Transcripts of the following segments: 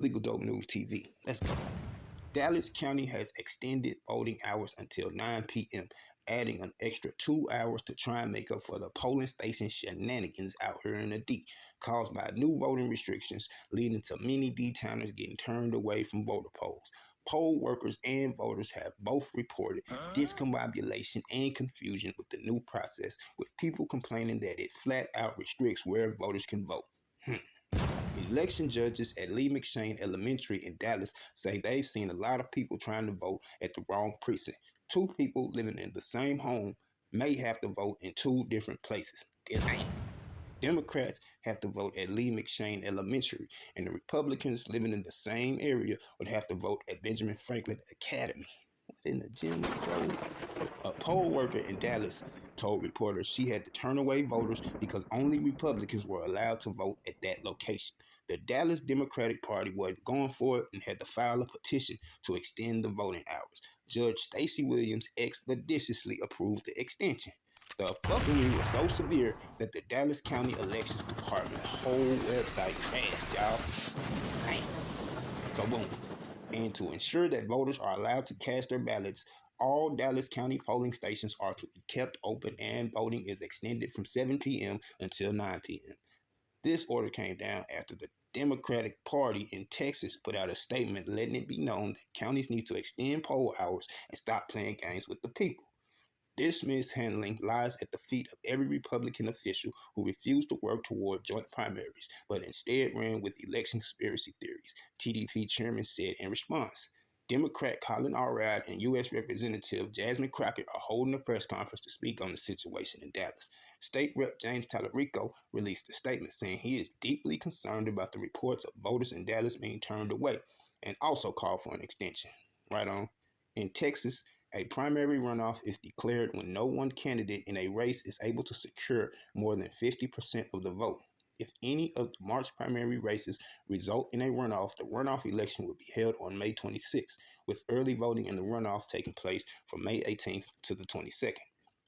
Legal Dope News TV. Let's go. Dallas County has extended voting hours until 9 p.m., adding an extra 2 hours to try and make up for the polling station shenanigans out here in the D, caused by new voting restrictions, leading to many D-towners getting turned away from voter polls. Poll workers and voters have both reported discombobulation and confusion with the new process, with people complaining that it flat out restricts where voters can vote. Election judges at Lee McShane Elementary in Dallas say they've seen a lot of people trying to vote at the wrong precinct. Two people living in the same home may have to vote in two different places. Democrats have to vote at Lee McShane Elementary, and the Republicans living in the same area would have to vote at Benjamin Franklin Academy. What in the Jim Crow? A poll worker in Dallas told reporters she had to turn away voters because only Republicans were allowed to vote at that location. The Dallas Democratic Party wasn't going for it and had to file a petition to extend the voting hours. Judge Stacey Williams expeditiously approved the extension. The fuckery was so severe that the Dallas County Elections Department whole website crashed, y'all. Damn. So boom. And to ensure that voters are allowed to cast their ballots, all Dallas County polling stations are to be kept open and voting is extended from 7 p.m. until 9 p.m. This order came down after the Democratic Party in Texas put out a statement letting it be known that counties need to extend poll hours and stop playing games with the people. This mishandling lies at the feet of every Republican official who refused to work toward joint primaries, but instead ran with election conspiracy theories, TDP chairman said in response. Democrat Colin Allred and U.S. Representative Jasmine Crockett are holding a press conference to speak on the situation in Dallas. State Rep James Talarico released a statement saying he is deeply concerned about the reports of voters in Dallas being turned away and also called for an extension. Right on. In Texas, a primary runoff is declared when no one candidate in a race is able to secure more than 50% of the vote. If any of the March primary races result in a runoff, the runoff election will be held on May 26th, with early voting in the runoff taking place from May 18th to the 22nd.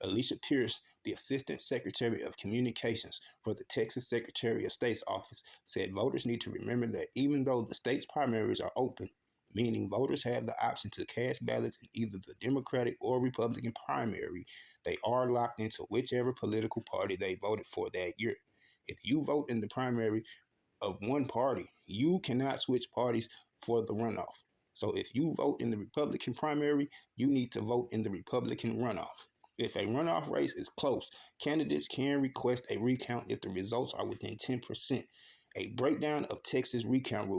Alicia Pierce, the Assistant Secretary of Communications for the Texas Secretary of State's office, said voters need to remember that even though the state's primaries are open, meaning voters have the option to cast ballots in either the Democratic or Republican primary, they are locked into whichever political party they voted for that year. If you vote in the primary of one party, you cannot switch parties for the runoff. So if you vote in the Republican primary, you need to vote in the Republican runoff. If a runoff race is close, candidates can request a recount if the results are within 10%. A breakdown of Texas recount rules